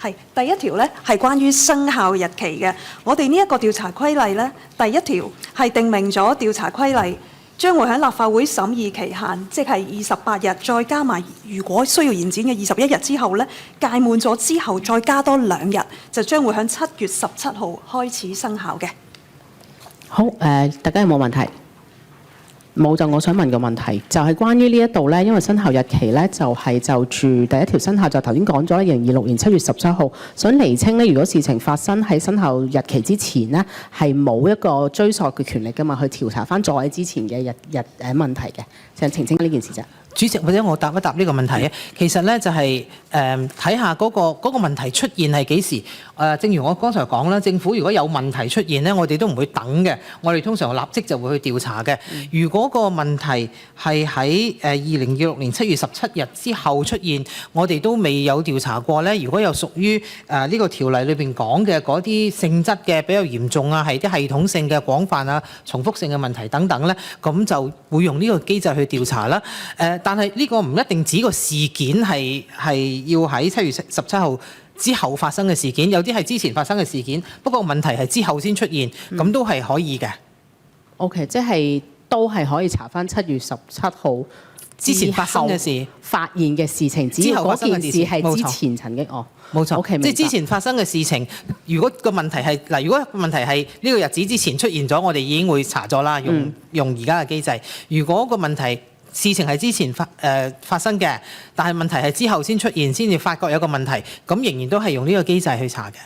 係第一條咧係關於生效日期嘅。我哋呢一個調查規例咧，第一條係定明咗調查規例將會喺立法會審議期限，即係28日，再加埋如果需要延展嘅21日之後咧，屆滿咗之後再加多2日，就將會喺7月17號開始生效嘅。好，大家有冇問題？冇就我想問個問題，就係關於呢一度咧，因為生效日期咧就係就住第一條生效就頭先講咗2026年7月17號，想釐清咧，如果事情發生喺生效日期之前咧，係冇一個追溯嘅權力㗎嘛，去調查翻在之前嘅問題嘅，想澄清呢件事啫。主席，或者我答一答呢個問題啊。其實咧就係睇下嗰個問題出現係幾時。正如我剛才講啦，政府如果有問題出現咧，我哋都唔會等嘅，我哋通常立即就會去調查嘅。如果個問題係喺2026年7月17日之後出現，我哋都未有調查過咧。如果有屬於呢個條例裏邊講嘅嗰啲性質嘅比較嚴重啊，係啲系統性嘅廣泛啊、重複性嘅問題等等咧，咁就會用呢個機制去調查啦。但係呢個唔一定指個事件係要喺7月17號之後發生嘅事件，有啲係之前發生嘅事件，不過問題係之後先出現，咁都係可以嘅。OK， 即係都係可以查翻7月17號之前發生嘅事、發現嘅事情，只要嗰件事係之前曾經冇錯。OK， 即係之前發生嘅事情，如果個問題係嗱，如果個問題係呢個日子之前出現咗，我哋已經會查咗啦，用而家嘅機制。如果個問題事情係之前發生嘅，但係問題係之後先出現，先至發覺有個問題，咁仍然都係用呢個機制去查嘅。